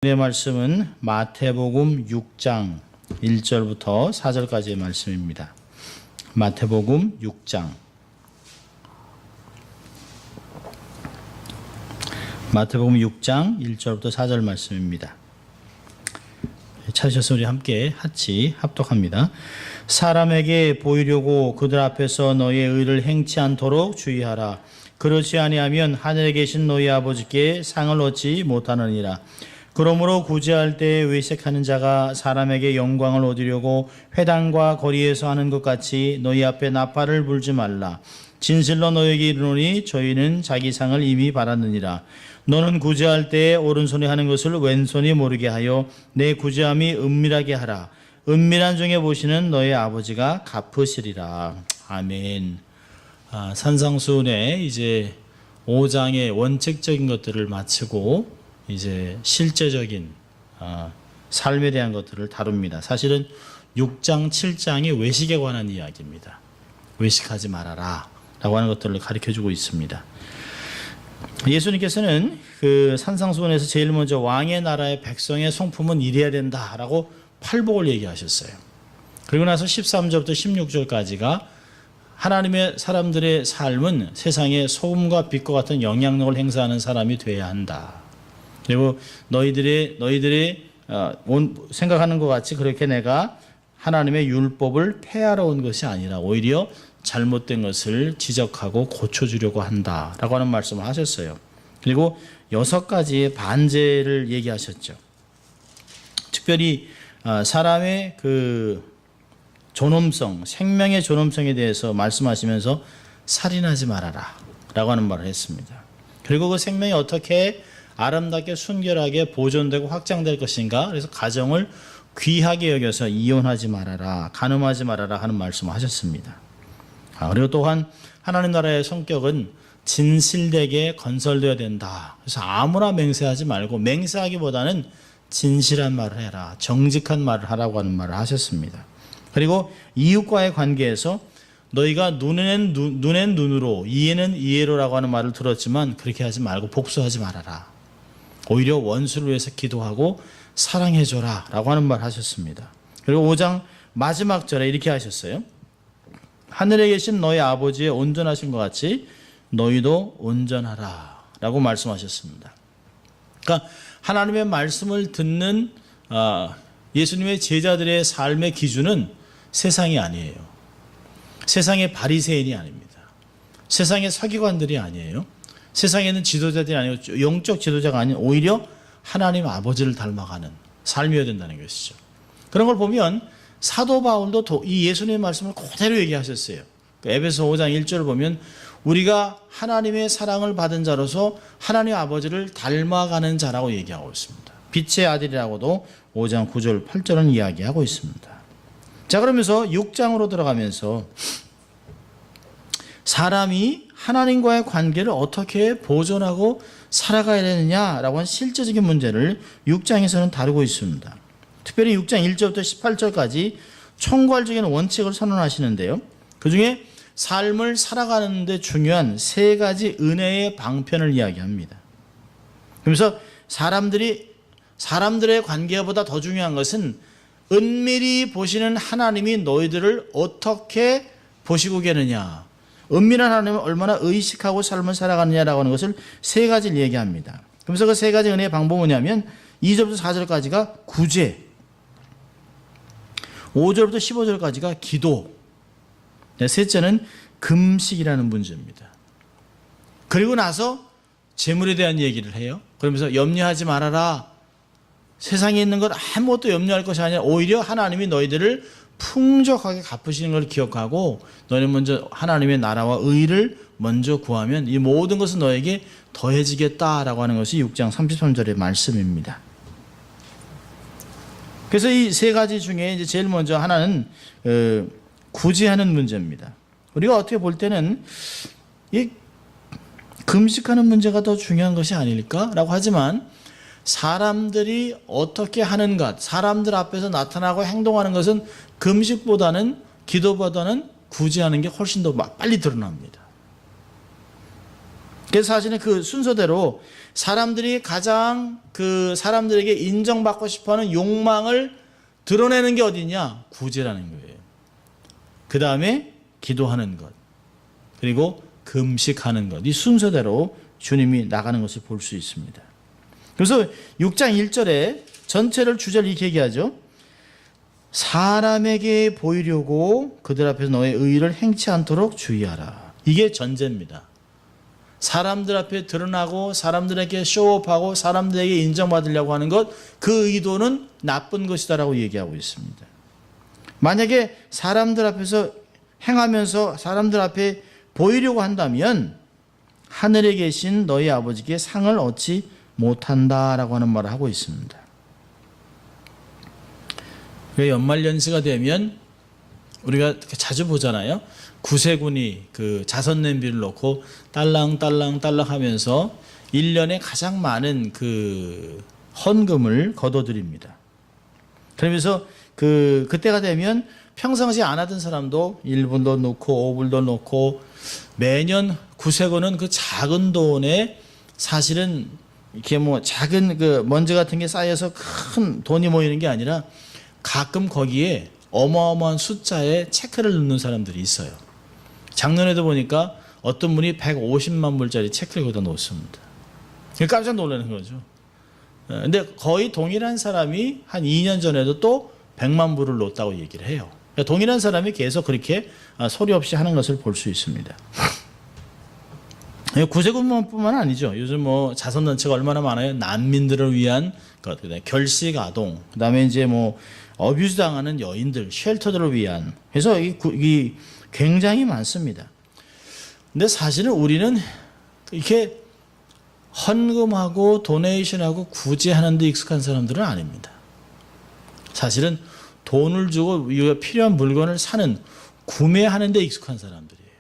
오늘의 말씀은 마태복음 6장 1절부터 4절까지의 말씀입니다. 마태복음 6장 1절부터 4절 말씀입니다. 찾으셨으면 우리 함께 같이 합독합니다. 사람에게 보이려고 그들 앞에서 너희의 의를 행치 않도록 주의하라. 그렇지 아니하면 하늘에 계신 너희 아버지께 상을 얻지 못하느니라. 그러므로 구제할 때에 외식하는 자가 사람에게 영광을 얻으려고 회당과 거리에서 하는 것 같이 너희 앞에 나팔을 불지 말라. 진실로 너희에게 이르노니 저희는 자기 상을 이미 받았느니라. 너는 구제할 때에 오른손이 하는 것을 왼손이 모르게 하여 내 구제함이 은밀하게 하라. 은밀한 중에 보시는 너희 아버지가 갚으시리라. 아멘. 산상수훈의 이제 5장의 원칙적인 것들을 마치고 이제 실제적인 삶에 대한 것들을 다룹니다. 사실은 6장, 7장이 외식에 관한 이야기입니다. 외식하지 말아라 라고 하는 것들을 가르쳐주고 있습니다. 예수님께서는 그 산상수훈에서 제일 먼저 왕의 나라의 백성의 성품은 이래야 된다라고 팔복을 얘기하셨어요. 그리고 나서 13절부터 16절까지가 하나님의 사람들의 삶은 세상에 소금과 빛과 같은 영향력을 행사하는 사람이 되어야 한다. 그리고 너희들이 생각하는 것 같이 그렇게 내가 하나님의 율법을 폐하러 온 것이 아니라 오히려 잘못된 것을 지적하고 고쳐주려고 한다라고 하는 말씀을 하셨어요. 그리고 6가지의 반제를 얘기하셨죠. 특별히 사람의 그 존엄성, 생명의 존엄성에 대해서 말씀하시면서 살인하지 말아라 라고 하는 말을 했습니다. 그리고 그 생명이 어떻게 아름답게 순결하게 보존되고 확장될 것인가. 그래서 가정을 귀하게 여겨서 이혼하지 말아라, 간음하지 말아라 하는 말씀을 하셨습니다. 그리고 또한 하나님 나라의 성격은 진실되게 건설되어야 된다. 그래서 아무나 맹세하지 말고 맹세하기보다는 진실한 말을 해라, 정직한 말을 하라고 하는 말을 하셨습니다. 그리고 이웃과의 관계에서 너희가 눈엔 눈으로 이에는 이해로라고 하는 말을 들었지만 그렇게 하지 말고 복수하지 말아라. 오히려 원수를 위해서 기도하고 사랑해줘라 라고 하는 말 하셨습니다. 그리고 5장 마지막 절에 이렇게 하셨어요. 하늘에 계신 너희 아버지의 온전하신 것 같이 너희도 온전하라 라고 말씀하셨습니다. 그러니까 하나님의 말씀을 듣는 예수님의 제자들의 삶의 기준은 세상이 아니에요. 세상의 바리새인이 아닙니다. 세상의 서기관들이 아니에요. 세상에 있는 지도자들이 아니고 영적 지도자가 아닌 오히려 하나님 아버지를 닮아가는 삶이어야 된다는 것이죠. 그런 걸 보면 사도 바울도 이 예수님의 말씀을 그대로 얘기하셨어요. 에베소 5장 1절을 보면 우리가 하나님의 사랑을 받은 자로서 하나님 아버지를 닮아가는 자라고 얘기하고 있습니다. 빛의 아들이라고도 5장 9절 8절은 이야기하고 있습니다. 자, 그러면서 6장으로 들어가면서 사람이 하나님과의 관계를 어떻게 보존하고 살아가야 되느냐라고 하는 실제적인 문제를 6장에서는 다루고 있습니다. 특별히 6장 1절부터 18절까지 총괄적인 원칙을 선언하시는데요. 그중에 삶을 살아가는 데 중요한 3가지 은혜의 방편을 이야기합니다. 그러면서 사람들의 관계보다 더 중요한 것은 은밀히 보시는 하나님이 너희들을 어떻게 보시고 계느냐, 은밀한 하나님을 얼마나 의식하고 삶을 살아가느냐라고 하는 것을 3가지를 얘기합니다. 그러면서 그 3가지 은혜의 방법은 뭐냐면 2절부터 4절까지가 구제, 5절부터 15절까지가 기도, 셋째는 금식이라는 문제입니다. 그리고 나서 재물에 대한 얘기를 해요. 그러면서 염려하지 말아라. 세상에 있는 것 아무것도 염려할 것이 아니라 오히려 하나님이 너희들을 풍족하게 갚으시는 걸 기억하고 너희는 먼저 하나님의 나라와 의를 먼저 구하면 이 모든 것은 너에게 더해지겠다라고 하는 것이 6장 33절의 말씀입니다. 그래서 이 3가지 중에 이제 제일 먼저 하나는 구제하는 문제입니다. 우리가 어떻게 볼 때는 이 금식하는 문제가 더 중요한 것이 아닐까라고 하지만 사람들이 어떻게 하는 것, 사람들 앞에서 나타나고 행동하는 것은 금식보다는 기도보다는 구제하는 게 훨씬 더 빨리 드러납니다. 그래서 사실은 그 순서대로 사람들이 가장 사람들에게 인정받고 싶어하는 욕망을 드러내는 게 어디냐? 구제라는 거예요. 그 다음에 기도하는 것, 그리고 금식하는 것. 이 순서대로 주님이 나가는 것을 볼 수 있습니다. 그래서 6장 1절에 전체를 주제를 이렇게 얘기하죠. 사람에게 보이려고 그들 앞에서 너의 의를 행치 않도록 주의하라. 이게 전제입니다. 사람들 앞에 드러나고 사람들에게 쇼업하고 사람들에게 인정받으려고 하는 것, 그 의도는 나쁜 것이다라고 얘기하고 있습니다. 만약에 사람들 앞에서 행하면서 사람들 앞에 보이려고 한다면 하늘에 계신 너희 아버지께 상을 얻지 못한다라고 하는 말을 하고 있습니다. 연말연시가 되면 우리가 자주 보잖아요. 구세군이 그 자선 냄비를 놓고 딸랑딸랑 하면서 1년에 가장 많은 그 헌금을 거둬들입니다. 그러면서 그때가 되면 평상시 안 하던 사람도 1불도 넣고 5불도 넣고 매년 구세군은 그 작은 돈에 사실은 이렇게 뭐 작은 그 먼지 같은 게 쌓여서 큰 돈이 모이는 게 아니라 가끔 거기에 어마어마한 숫자의 체크를 넣는 사람들이 있어요. 작년에도 보니까 어떤 분이 150만 불짜리 체크를 거기다 놓습니다. 깜짝 놀라는 거죠. 근데 거의 동일한 사람이 한 2년 전에도 또 100만 불을 놓았다고 얘기를 해요. 그러니까 동일한 사람이 계속 그렇게 소리 없이 하는 것을 볼 수 있습니다. 구세군뿐만 아니죠. 요즘 뭐 자선단체가 얼마나 많아요. 난민들을 위한 것, 결식아동, 그다음에 이제 뭐 어뷰즈 당하는 여인들, 쉘터들을 위한. 그래서 이 굉장히 많습니다. 근데 사실은 우리는 이렇게 헌금하고 도네이션하고 구제하는 데 익숙한 사람들은 아닙니다. 사실은 돈을 주고 우리가 필요한 물건을 사는, 구매하는 데 익숙한 사람들이에요.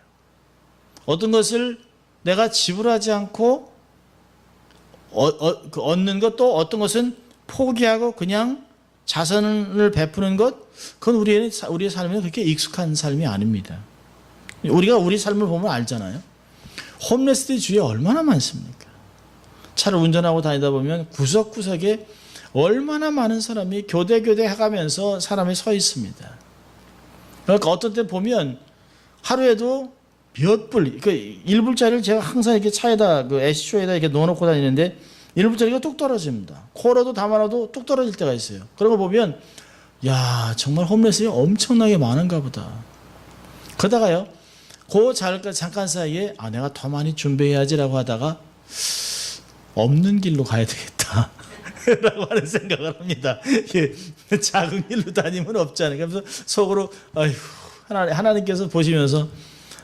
어떤 것을 내가 지불하지 않고 얻는 것, 또 어떤 것은 포기하고 그냥 자선을 베푸는 것, 그건 우리의 삶에 그렇게 익숙한 삶이 아닙니다. 우리가 우리 삶을 보면 알잖아요. 홈레스들 주위에 얼마나 많습니까? 차를 운전하고 다니다 보면 구석구석에 얼마나 많은 사람이 교대 해가면서 사람이 서 있습니다. 그러니까 어떤 때 보면 하루에도 몇 불, 그 1불짜리를 제가 항상 이렇게 차에다, 그 애시초에다 이렇게 넣어놓고 다니는데 1불짜리가 뚝 떨어집니다. 코로도 담아놔도 뚝 떨어질 때가 있어요. 그런 거 보면, 야, 정말 홈레스가 엄청나게 많은가 보다. 그러다가요, 잠깐 사이에, 내가 더 많이 준비해야지라고 하다가, 없는 길로 가야 되겠다. 라고 하는 생각을 합니다. 작은 길로 다니면 없잖아요. 그래서 속으로, 아이고, 하나님께서 보시면서,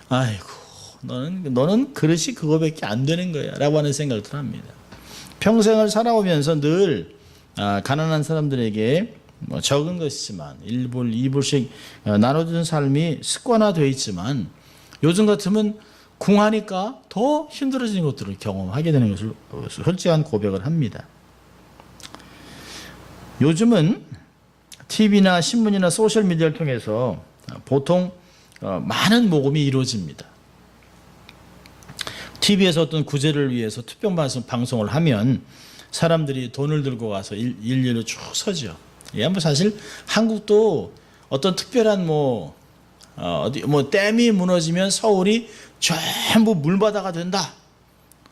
아이고, 너는 그릇이 그거밖에 안 되는 거야. 라고 하는 생각을 합니다. 평생을 살아오면서 늘 가난한 사람들에게 뭐 적은 것이지만 1불, 2불씩 나눠주는 삶이 습관화되어 있지만 요즘 같으면 궁하니까 더 힘들어지는 것들을 경험하게 되는 것을 솔직한 고백을 합니다. 요즘은 TV나 신문이나 소셜미디어를 통해서 보통 많은 모금이 이루어집니다. TV에서 어떤 구제를 위해서 특별 방송을 하면 사람들이 돈을 들고 가서 일일이 쭉 서죠. 뭐 사실 한국도 어떤 특별한 댐이 무너지면 서울이 전부 물바다가 된다.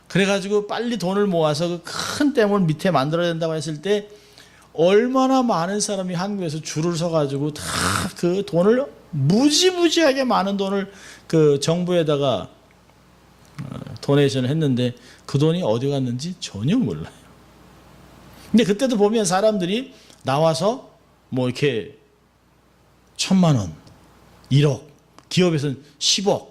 그래가지고 빨리 돈을 모아서 그 큰 댐을 밑에 만들어야 된다고 했을 때 얼마나 많은 사람이 한국에서 줄을 서가지고 다 그 돈을 무지무지하게 많은 돈을 그 정부에다가 도네이션을 했는데 그 돈이 어디 갔는지 전혀 몰라요. 근데 그때도 보면 사람들이 나와서 뭐 이렇게 1,000만 원, 1억, 기업에서는 10억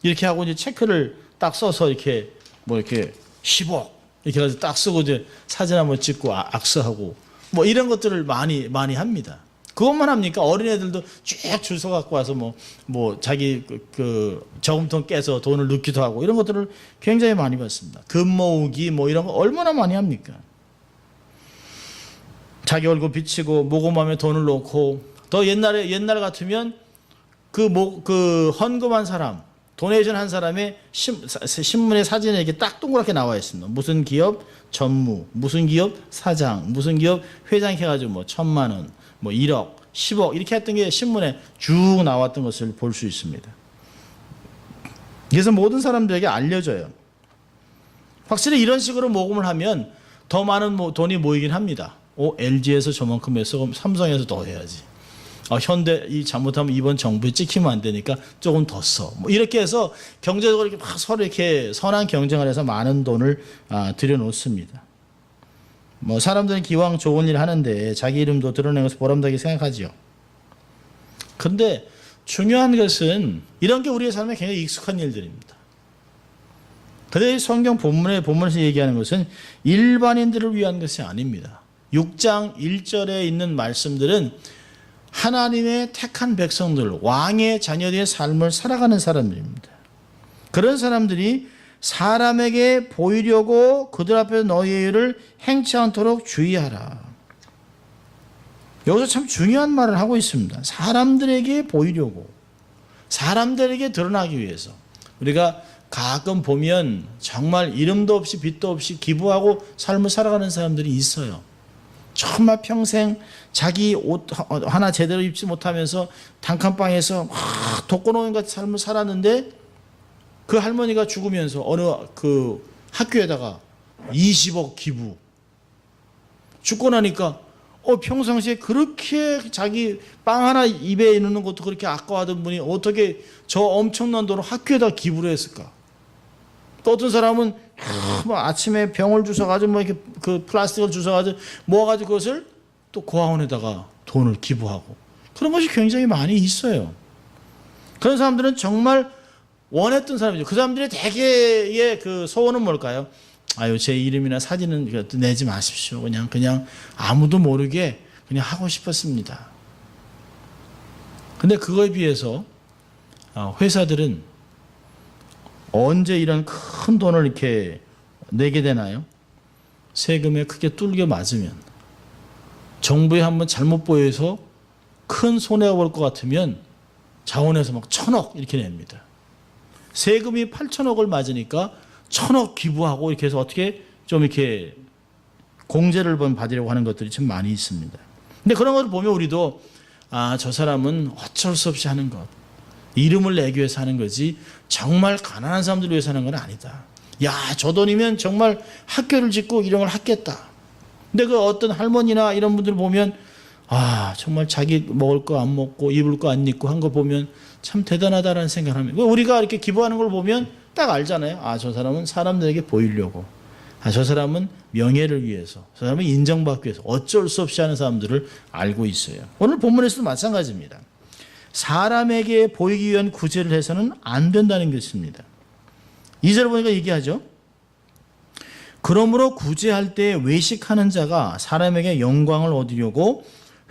이렇게 하고 이제 체크를 딱 써서 이렇게 뭐 이렇게 10억 이렇게 해서 딱 쓰고 이제 사진 한번 찍고 악수하고 뭐 이런 것들을 많이 합니다. 그것만 합니까? 어린애들도 쭉 줄 서 갖고 와서 뭐 자기 그 저금통 깨서 돈을 넣기도 하고 이런 것들을 굉장히 많이 봤습니다. 금 모으기 뭐 이런 거 얼마나 많이 합니까? 자기 얼굴 비치고 모금함에 돈을 넣고 더 옛날 같으면 그 헌금한 사람 도네이션 한 사람의 신문의 사진에 이렇게 딱 동그랗게 나와 있습니다. 무슨 기업 전무, 무슨 기업 사장, 무슨 기업 회장 해가지고 뭐 1,000만 원, 뭐 1억, 10억 이렇게 했던 게 신문에 쭉 나왔던 것을 볼 수 있습니다. 그래서 모든 사람들에게 알려져요. 확실히 이런 식으로 모금을 하면 더 많은 돈이 모이긴 합니다. LG에서 저만큼 해서 그럼 삼성에서 더 해야지. 현대 잘못하면 이번 정부에 찍히면 안 되니까 조금 더 써. 뭐 이렇게 해서 경제적으로 이렇게 막 서로 이렇게 선한 경쟁을 해서 많은 돈을 들여놓습니다. 뭐 사람들은 기왕 좋은 일 하는데 자기 이름도 드러내는 것을 보람되게 생각하지요. 그런데 중요한 것은 이런 게 우리의 삶에 굉장히 익숙한 일들입니다. 그런데 성경 본문에서 얘기하는 것은 일반인들을 위한 것이 아닙니다. 6장 1절에 있는 말씀들은 하나님의 택한 백성들, 왕의 자녀들의 삶을 살아가는 사람들입니다. 그런 사람들이 사람에게 보이려고 그들 앞에서 너희의 일을 행치 않도록 주의하라. 여기서 참 중요한 말을 하고 있습니다. 사람들에게 보이려고, 사람들에게 드러나기 위해서. 우리가 가끔 보면 정말 이름도 없이 빛도 없이 기부하고 삶을 살아가는 사람들이 있어요. 정말 평생 자기 옷 하나 제대로 입지 못하면서 단칸방에서 막 독거노인 같은 삶을 살았는데 그 할머니가 죽으면서 어느 그 학교에다가 20억 기부. 죽고 나니까 평상시에 그렇게 자기 빵 하나 입에 넣는 것도 그렇게 아까워하던 분이 어떻게 저 엄청난 돈을 학교에다 기부를 했을까? 또 어떤 사람은 뭐 아침에 병을 주워가지고 뭐 이렇게 그 플라스틱을 주워가지고 모아가지고 그것을 또 고아원에다가 돈을 기부하고 그런 것이 굉장히 많이 있어요. 그런 사람들은 정말 원했던 사람이죠. 그 사람들의 대개의 그 소원은 뭘까요? 아유, 제 이름이나 사진은 내지 마십시오. 그냥 아무도 모르게 그냥 하고 싶었습니다. 근데 그거에 비해서 회사들은 언제 이런 큰 돈을 이렇게 내게 되나요? 세금에 크게 뚫겨 맞으면, 정부에 한번 잘못 보여서 큰 손해가 볼 것 같으면 자원에서 막 1,000억 이렇게 냅니다. 세금이 8,000억을 맞으니까 1,000억 기부하고 이렇게 해서 어떻게 좀 이렇게 공제를 받으려고 하는 것들이 참 많이 있습니다. 근데 그런 것을 보면 우리도 저 사람은 어쩔 수 없이 하는 것, 이름을 내기 위해서 하는 거지 정말 가난한 사람들 위해서 하는 건 아니다. 야, 저 돈이면 정말 학교를 짓고 이런 걸 하겠다. 근데 그 어떤 할머니나 이런 분들 보면 정말 자기 먹을 거 안 먹고 입을 거 안 입고 한 거 보면 참 대단하다라는 생각을 합니다. 우리가 이렇게 기부하는 걸 보면 딱 알잖아요. 저 사람은 사람들에게 보이려고, 저 사람은 명예를 위해서, 저 사람은 인정받기 위해서 어쩔 수 없이 하는 사람들을 알고 있어요. 오늘 본문에서도 마찬가지입니다. 사람에게 보이기 위한 구제를 해서는 안 된다는 것입니다. 2절 보니까 얘기하죠. 그러므로 구제할 때 외식하는 자가 사람에게 영광을 얻으려고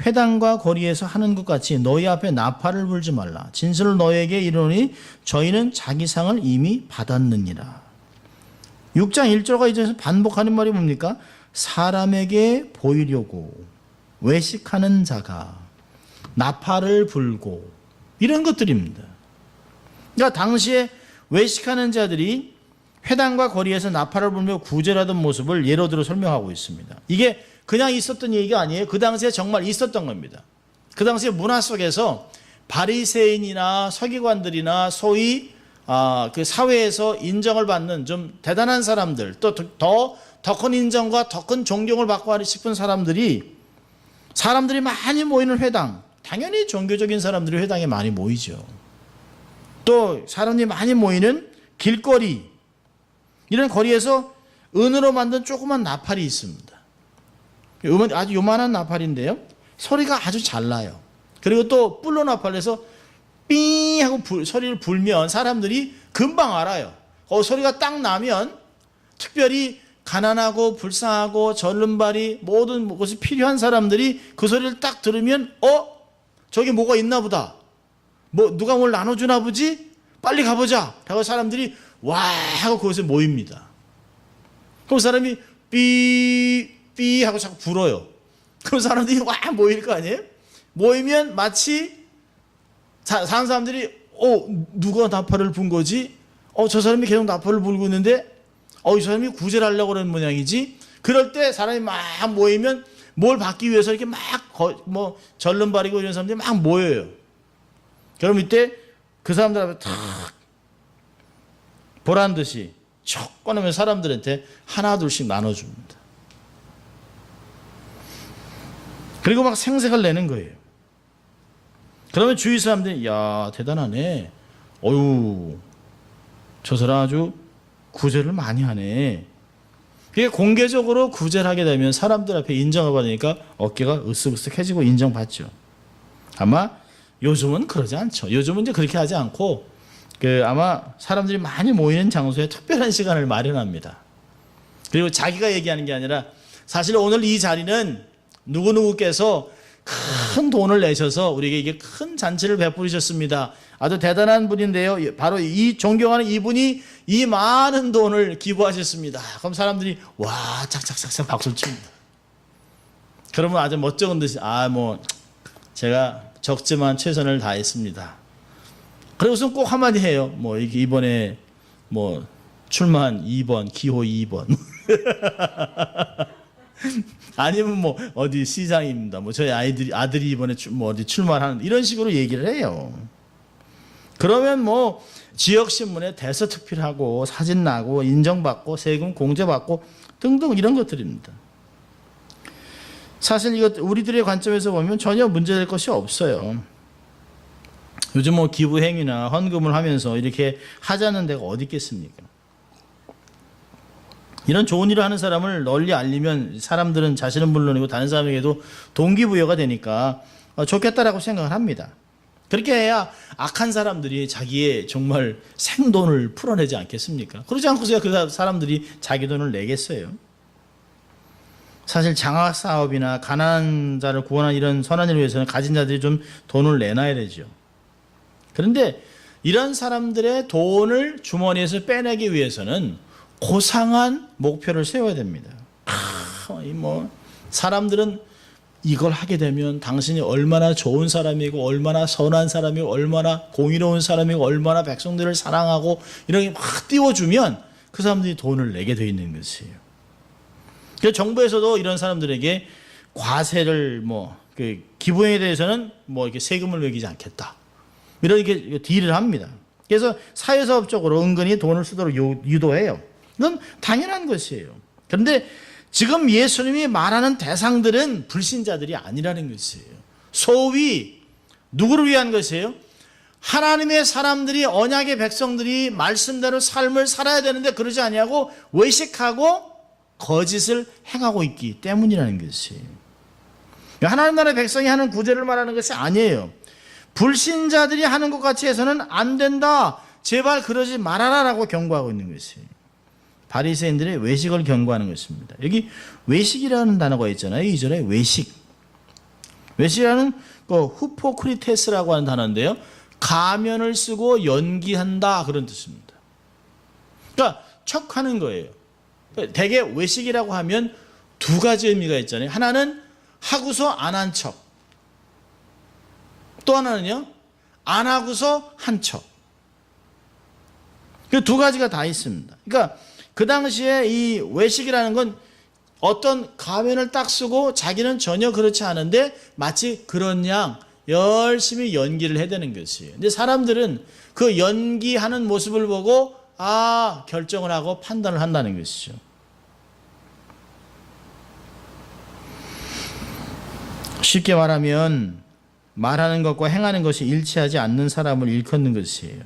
회당과 거리에서 하는 것 같이 너희 앞에 나팔을 불지 말라. 진실로 너희에게 이르노니 저희는 자기 상을 이미 받았느니라. 6장 1절과 이제서 반복하는 말이 뭡니까? 사람에게 보이려고 외식하는 자가 나팔을 불고 이런 것들입니다. 그러니까 당시에 외식하는 자들이 회당과 거리에서 나팔을 불며 구제하던 모습을 예로 들어 설명하고 있습니다. 이게 그냥 있었던 얘기가 아니에요. 그 당시에 정말 있었던 겁니다. 그 당시에 문화 속에서 바리새인이나 서기관들이나 소위 그 사회에서 인정을 받는 좀 대단한 사람들, 또 더 큰 인정과 더 큰 존경을 받고 싶은 사람들이 많이 모이는 회당, 당연히 종교적인 사람들이 회당에 많이 모이죠. 또 사람들이 많이 모이는 길거리, 이런 거리에서 은으로 만든 조그만 나팔이 있습니다. 아주 요만한 나팔인데요, 소리가 아주 잘 나요. 그리고 또 뿔로 나팔에서 삥 하고 소리를 불면 사람들이 금방 알아요. 소리가 딱 나면 특별히 가난하고 불쌍하고 절름발이 모든 것이 필요한 사람들이 그 소리를 딱 들으면 저기 뭐가 있나 보다, 누가 뭘 나눠주나 보지, 빨리 가보자 하고 사람들이 와 하고 그곳에 모입니다. 그럼 사람이 삐 하고 자꾸 불어요. 그럼 사람들이 와 모일 거 아니에요? 모이면 마치 사는 사람들이 누가 나팔을 분 거지? 저 사람이 계속 나팔을 불고 있는데 이 사람이 구제를 하려고 그러는 모양이지? 그럴 때 사람이 막 모이면 뭘 받기 위해서 이렇게 막 절름 바리고 이런 사람들이 막 모여요. 그럼 이때 그 사람들 앞에 탁 보란 듯이 촉 꺼내면 사람들한테 하나 둘씩 나눠줍니다. 그리고 막 생색을 내는 거예요. 그러면 주위 사람들이 야 대단하네. 어유 저 사람 아주 구제를 많이 하네. 그게 공개적으로 구제를 하게 되면 사람들 앞에 인정을 받으니까 어깨가 으쓱으쓱해지고 인정받죠. 아마 요즘은 그러지 않죠. 요즘은 이제 그렇게 하지 않고 아마 사람들이 많이 모이는 장소에 특별한 시간을 마련합니다. 그리고 자기가 얘기하는 게 아니라 사실 오늘 이 자리는 누구누구께서 큰 돈을 내셔서 우리에게 이게 큰 잔치를 베푸셨습니다. 아주 대단한 분인데요. 바로 이 존경하는 이분이 이 많은 돈을 기부하셨습니다. 그럼 사람들이 와 착착착착 박수를 칩니다. 그러면 아주 멋쩍은 듯이 제가 적지만 최선을 다했습니다. 그리고선 꼭 한마디 해요. 이번에 출마한 2번 기호 2번 아니면 어디 시장입니다. 저희 아들이 이번에 어디 출마하는 이런 식으로 얘기를 해요. 그러면 지역신문에 대서특필하고 사진 나고 인정받고 세금 공제받고 등등 이런 것들입니다. 사실 이것 우리들의 관점에서 보면 전혀 문제될 것이 없어요. 요즘 기부행위나 헌금을 하면서 이렇게 하자는 데가 어디 있겠습니까? 이런 좋은 일을 하는 사람을 널리 알리면 사람들은 자신은 물론이고 다른 사람에게도 동기부여가 되니까 좋겠다라고 생각을 합니다. 그렇게 해야 악한 사람들이 자기의 정말 생돈을 풀어내지 않겠습니까? 그러지 않고서야 그 사람들이 자기 돈을 내겠어요. 사실 장학사업이나 가난한 자를 구원하는 이런 선한 일을 위해서는 가진 자들이 좀 돈을 내놔야 되죠. 그런데 이런 사람들의 돈을 주머니에서 빼내기 위해서는 고상한 목표를 세워야 됩니다. 사람들은 이걸 하게 되면 당신이 얼마나 좋은 사람이고 얼마나 선한 사람이고 얼마나 공의로운 사람이고 얼마나 백성들을 사랑하고 이렇게 막 띄워주면 그 사람들이 돈을 내게 되어 있는 것이에요. 그래서 정부에서도 이런 사람들에게 과세를 기부행에 대해서는 이렇게 세금을 매기지 않겠다. 이렇게 딜을 합니다. 그래서 사회사업적으로 은근히 돈을 쓰도록 유도해요. 이건 당연한 것이에요. 그런데 지금 예수님이 말하는 대상들은 불신자들이 아니라는 것이에요. 소위 누구를 위한 것이에요? 하나님의 사람들이 언약의 백성들이 말씀대로 삶을 살아야 되는데 그러지 아니하고 외식하고 거짓을 행하고 있기 때문이라는 것이에요. 하나님 나라의 백성이 하는 구제를 말하는 것이 아니에요. 불신자들이 하는 것 같이 해서는 안 된다. 제발 그러지 말아라라고 경고하고 있는 것이에요. 바리새인들의 외식을 경고하는 것입니다. 여기 외식이라는 단어가 있잖아요. 2절에 외식. 외식이라는 후포크리테스라고 하는 단어인데요. 가면을 쓰고 연기한다 그런 뜻입니다. 그러니까 척하는 거예요. 대개 외식이라고 하면 두 가지 의미가 있잖아요. 하나는 하고서 안 한 척. 또 하나는요. 안 하고서 한 척. 그 두 가지가 다 있습니다. 그러니까 그 당시에 이 외식이라는 건 어떤 가면을 딱 쓰고 자기는 전혀 그렇지 않은데 마치 그런 양 열심히 연기를 해대는 것이에요. 근데 사람들은 그 연기하는 모습을 보고 결정을 하고 판단을 한다는 것이죠. 쉽게 말하면 말하는 것과 행하는 것이 일치하지 않는 사람을 일컫는 것이에요.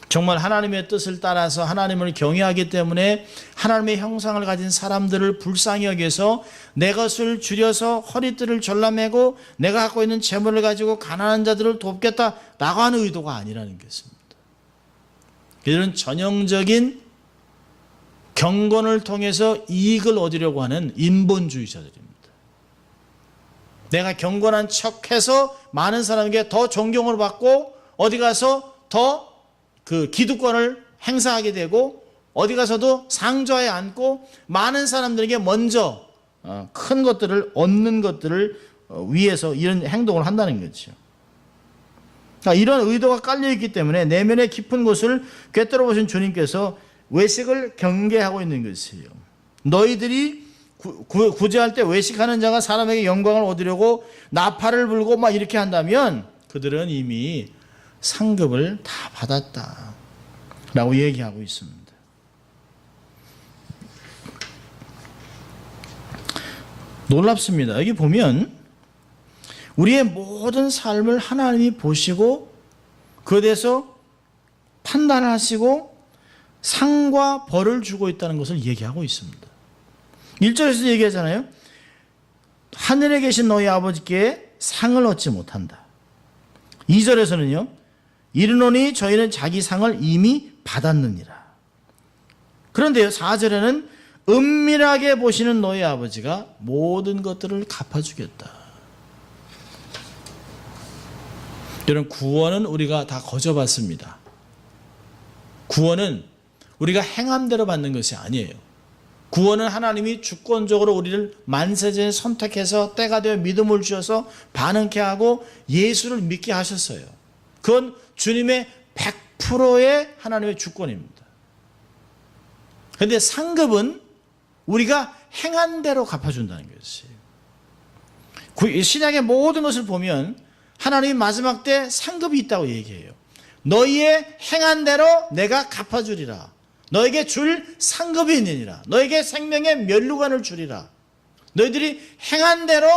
정말 하나님의 뜻을 따라서 하나님을 경외하기 때문에 하나님의 형상을 가진 사람들을 불쌍히 여겨서 내 것을 줄여서 허리띠를 졸라매고 내가 갖고 있는 재물을 가지고 가난한 자들을 돕겠다라고 하는 의도가 아니라는 것입니다. 그들은 전형적인 경건을 통해서 이익을 얻으려고 하는 인본주의자들입니다. 내가 경건한 척해서 많은 사람에게 더 존경을 받고 어디 가서 더 그 기득권을 행사하게 되고 어디 가서도 상좌에 앉고 많은 사람들에게 먼저 큰 것들을 얻는 것들을 위해서 이런 행동을 한다는 거죠. 그러니까 이런 의도가 깔려있기 때문에 내면의 깊은 곳을 꿰뚫어 보신 주님께서 외식을 경계하고 있는 것이에요. 너희들이 구제할 때 외식하는 자가 사람에게 영광을 얻으려고 나팔을 불고 막 이렇게 한다면 그들은 이미 상급을 다 받았다 라고 얘기하고 있습니다. 놀랍습니다. 여기 보면 우리의 모든 삶을 하나님이 보시고 그에 대해서 판단을 하시고 상과 벌을 주고 있다는 것을 얘기하고 있습니다. 1절에서 얘기하잖아요. 하늘에 계신 너희 아버지께 상을 얻지 못한다. 2절에서는요. 이르노니 저희는 자기 상을 이미 받았느니라. 그런데요. 4절에는 은밀하게 보시는 너희 아버지가 모든 것들을 갚아주겠다. 여러분, 구원은 우리가 다 거저받습니다. 구원은 우리가 행함대로 받는 것이 아니에요. 구원은 하나님이 주권적으로 우리를 만세전에 선택해서 때가 되어 믿음을 주셔서 반응케 하고 예수를 믿게 하셨어요. 그건 주님의 100%의 하나님의 주권입니다. 그런데 상급은 우리가 행한 대로 갚아준다는 것이에요. 신약의 모든 것을 보면 하나님이 마지막 때 상급이 있다고 얘기해요. 너희의 행한 대로 내가 갚아주리라. 너에게 줄 상급이 있느니라. 너에게 생명의 면류관을 주리라. 너희들이 행한 대로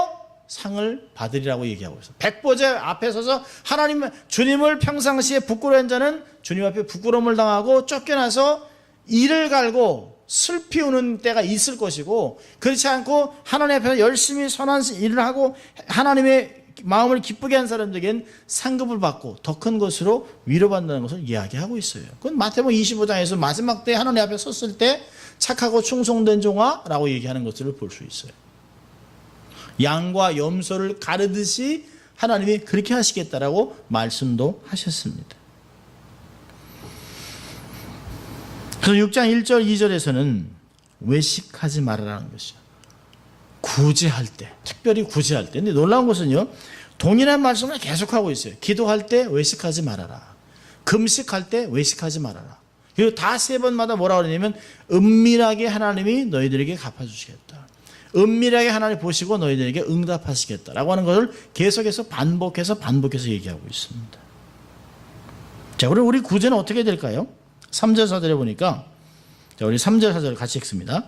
상을 받으리라고 얘기하고 있어요. 백보제 앞에 서서 하나님, 주님을 평상시에 부끄러운 자는 주님 앞에 부끄러움을 당하고 쫓겨나서 이를 갈고 슬피 우는 때가 있을 것이고, 그렇지 않고 하나님 앞에서 열심히 선한 일을 하고 하나님의 마음을 기쁘게 한 사람들에겐 상급을 받고 더 큰 것으로 위로받는다는 것을 이야기하고 있어요. 그건 마태복음 25장에서 마지막 때 하나님 앞에 섰을 때 착하고 충성된 종아라고 얘기하는 것들을 볼 수 있어요. 양과 염소를 가르듯이 하나님이 그렇게 하시겠다라고 말씀도 하셨습니다. 그래서 6장 1절 2절에서는 외식하지 말아라는 것이죠. 구제할 때, 특별히 구제할 때. 근데 놀라운 것은요, 동일한 말씀을 계속하고 있어요. 기도할 때 외식하지 말아라. 금식할 때 외식하지 말아라. 그리고 다 세 번마다 뭐라고 그러냐면 은밀하게 하나님이 너희들에게 갚아주시겠다. 은밀하게 하나님 보시고 너희들에게 응답하시겠다라고 하는 것을 계속해서 반복해서 얘기하고 있습니다. 자, 그럼 우리 구제는 어떻게 될까요? 3절 4절에 보니까, 자, 우리 3절 4절 같이 읽습니다.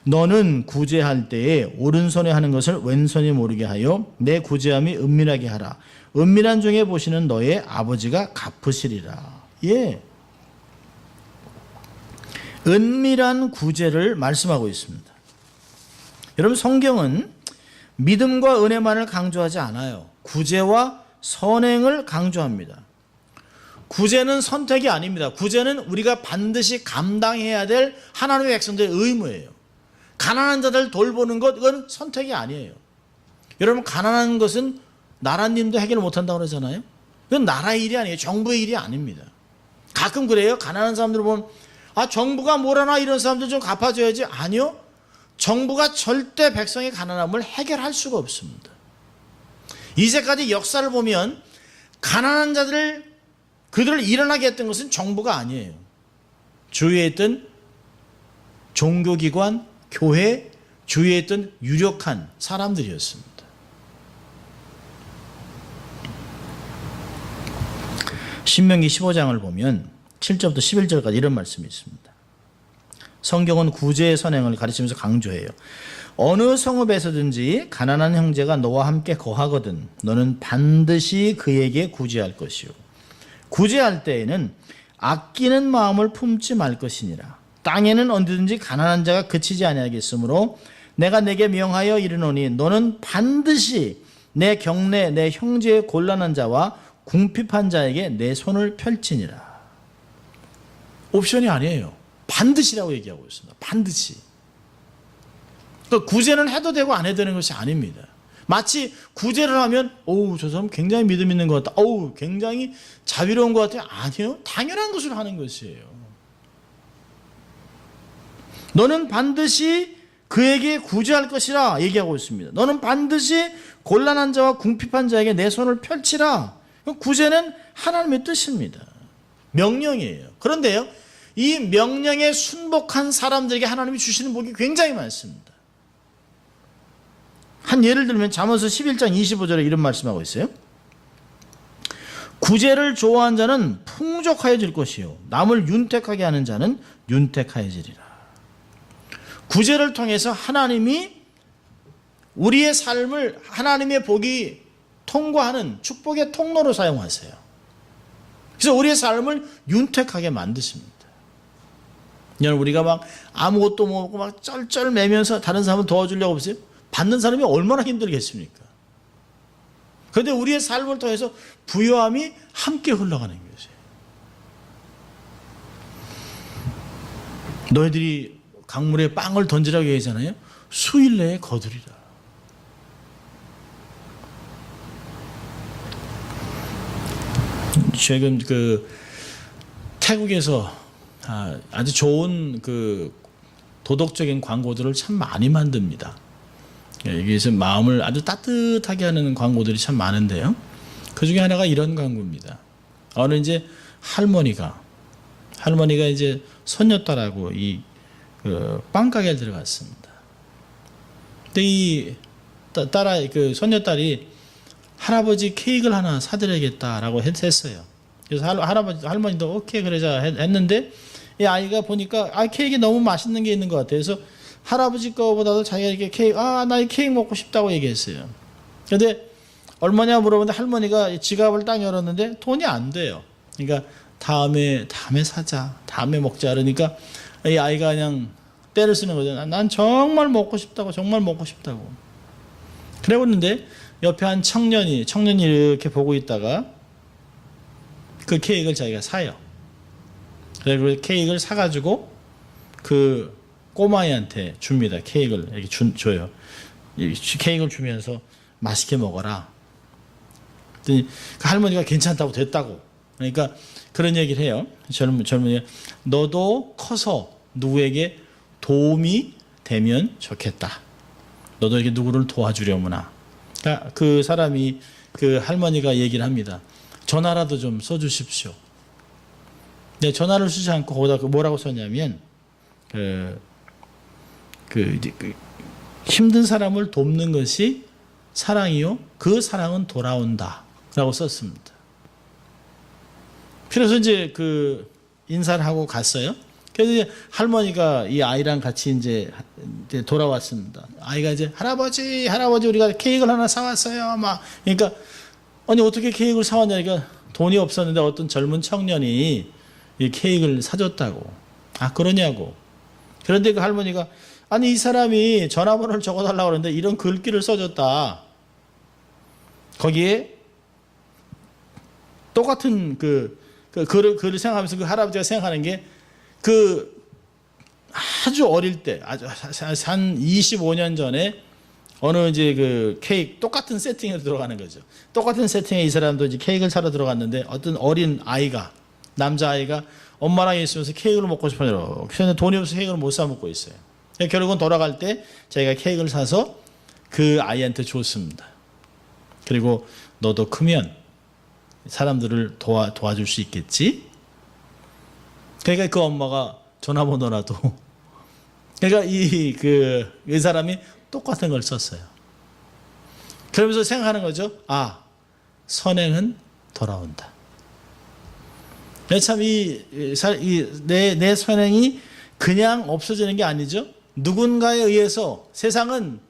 너는 구제할 때에 오른손에 하는 것을 왼손이 모르게 하여 내 구제함이 은밀하게 하라. 은밀한 중에 보시는 너의 아버지가 갚으시리라. 예, 은밀한 구제를 말씀하고 있습니다. 여러분, 성경은 믿음과 은혜만을 강조하지 않아요. 구제와 선행을 강조합니다. 구제는 선택이 아닙니다. 구제는 우리가 반드시 감당해야 될 하나님의 백성들의 의무예요. 가난한 자들 돌보는 것, 이건 선택이 아니에요. 여러분, 가난한 것은 나라님도 해결 못한다고 그러잖아요. 이건 나라의 일이 아니에요. 정부의 일이 아닙니다. 가끔 그래요. 가난한 사람들 보면 정부가 뭐라나 이런 사람들 좀 갚아줘야지. 아니요. 정부가 절대 백성의 가난함을 해결할 수가 없습니다. 이제까지 역사를 보면 가난한 자들을, 그들을 일어나게 했던 것은 정부가 아니에요. 주위에 있던 종교기관, 교회, 주위에 있던 유력한 사람들이었습니다. 신명기 15장을 보면 7절부터 11절까지 이런 말씀이 있습니다. 성경은 구제의 선행을 가르치면서 강조해요. 어느 성읍에서든지 가난한 형제가 너와 함께 거하거든 너는 반드시 그에게 구제할 것이요. 구제할 때에는 아끼는 마음을 품지 말 것이니라. 땅에는 언제든지 가난한 자가 그치지 아니하겠으므로 내가 내게 명하여 이르노니 너는 반드시 내 경내 내 형제의 곤란한 자와 궁핍한 자에게 내 손을 펼치니라. 옵션이 아니에요. 반드시라고 얘기하고 있습니다. 반드시. 그러니까 구제는 해도 되고 안 해도 되는 것이 아닙니다. 마치 구제를 하면 저 사람 굉장히 믿음 있는 것 같다. 굉장히 자비로운 것 같아요. 아니요. 당연한 것을 하는 것이에요. 너는 반드시 그에게 구제할 것이라 얘기하고 있습니다. 너는 반드시 곤란한 자와 궁핍한 자에게 내 손을 펼치라. 구제는 하나님의 뜻입니다. 명령이에요. 그런데요, 이 명령에 순복한 사람들에게 하나님이 주시는 복이 굉장히 많습니다. 한 예를 들면 잠언서 11장 25절에 이런 말씀하고 있어요. 구제를 좋아하는 자는 풍족하여질 것이요 남을 윤택하게 하는 자는 윤택하여지리라. 구제를 통해서 하나님이 우리의 삶을 하나님의 복이 통과하는 축복의 통로로 사용하세요. 그래서 우리의 삶을 윤택하게 만드십니다. 여러분, 우리가 막 아무것도 먹고 막 쩔쩔매면서 다른 사람을 도와주려고 보세요. 받는 사람이 얼마나 힘들겠습니까? 그런데 우리의 삶을 통해서 부요함이 함께 흘러가는 것이에요. 너희들이 강물에 빵을 던지라고 얘기하잖아요. 수일 내에 거두리라. 최근 태국에서 아주 좋은 도덕적인 광고들을 참 많이 만듭니다. 여기서 마음을 아주 따뜻하게 하는 광고들이 참 많은데요. 그 중에 하나가 이런 광고입니다. 어느 이제 할머니가 이제 손녀딸하고 이 빵가게를 들어갔습니다. 근데 이 손녀딸이 할아버지 케이크를 하나 사드려야겠다라고 했어요. 그래서 할머니도 오케이 그러자 했는데 이 아이가 보니까 케이크 너무 맛있는 게 있는 것 같아요. 그래서 할아버지 거보다도 자기가 이렇게 케이크, 나 이 케이크 먹고 싶다고 얘기했어요. 근데 얼마냐 물어보는데 할머니가 지갑을 딱 열었는데 돈이 안 돼요. 그러니까 다음에 사자, 다음에 먹자. 그러니까 이 아이가 그냥 때를 쓰는 거죠. 난 정말 먹고 싶다고. 그러고 있는데 옆에 한 청년이 이렇게 보고 있다가 그 케이크를 자기가 사요. 그리고 케이크를 사가지고 그 꼬마이한테 줍니다. 케이크를 이렇게 줘요. 케이크를 주면서 맛있게 먹어라. 그 할머니가 괜찮다고 됐다고. 그러니까 그런 얘기를 해요. 젊은이가 너도 커서 누구에게 도움이 되면 좋겠다. 너도 이렇게 누구를 도와주려무나. 그러니까 그 사람이 그 할머니가 얘기를 합니다. 전화라도 좀 써주십시오. 네, 전화를 쓰지 않고 거기다 뭐라고 썼냐면 힘든 사람을 돕는 것이 사랑이요 그 사랑은 돌아온다라고 썼습니다. 그래서 이제 인사를 하고 갔어요. 그래서 이제 할머니가 이 아이랑 같이 이제 돌아왔습니다. 아이가 이제 할아버지 우리가 케이크를 하나 사왔어요. 그러니까 아니 어떻게 케이크를 사왔냐니까 돈이 없었는데 어떤 젊은 청년이 이 케이크를 사줬다고. 그러냐고. 그런데 그 할머니가 아니 이 사람이 전화번호를 적어달라고 그러는데 이런 글귀를 써줬다. 거기에 똑같은 글을 생각하면서 그 할아버지가 생각하는 게 아주 어릴 때 한 25년 전에 어느 이제 케이크 똑같은 세팅에 들어가는 거죠. 똑같은 세팅에 이 사람도 이제 케이크를 사러 들어갔는데 어떤 어린 아이가 남자아이가 엄마랑 있으면서 케이크를 먹고 싶어요. 그런데 돈이 없어서 케이크를 못 사 먹고 있어요. 결국은 돌아갈 때 자기가 케이크를 사서 그 아이한테 줬습니다. 그리고 너도 크면 사람들을 도와줄 수 있겠지? 그러니까 그 엄마가 전화번호라도 그러니까 이 사람이 똑같은 걸 썼어요. 그러면서 생각하는 거죠. 선행은 돌아온다. 참 내 선행이 그냥 없어지는 게 아니죠. 누군가에 의해서 세상은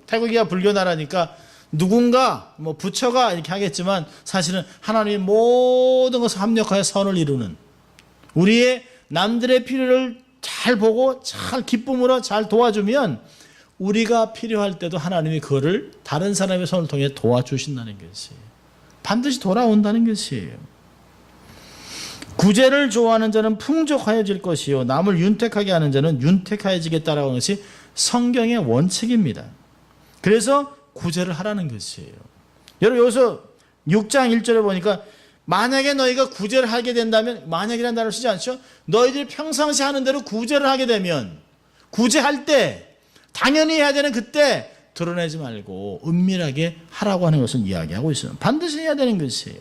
태국이야 불교 나라니까 누군가 부처가 이렇게 하겠지만 사실은 하나님의 모든 것을 합력하여 선을 이루는 우리의 남들의 필요를 잘 보고 잘 기쁨으로 잘 도와주면 우리가 필요할 때도 하나님이 그거를 다른 사람의 손을 통해 도와주신다는 것이에요. 반드시 돌아온다는 것이에요. 구제를 좋아하는 자는 풍족하여질 것이요 남을 윤택하게 하는 자는 윤택하여지겠다라는 것이 성경의 원칙입니다. 그래서 구제를 하라는 것이에요. 여러분 여기서 6장 1절에 보니까 만약에 너희가 구제를 하게 된다면 만약이라는 단어를 쓰지 않죠. 너희들이 평상시 하는 대로 구제를 하게 되면 구제할 때 당연히 해야 되는 그때 드러내지 말고 은밀하게 하라고 하는 것을 이야기하고 있어요. 반드시 해야 되는 것이에요.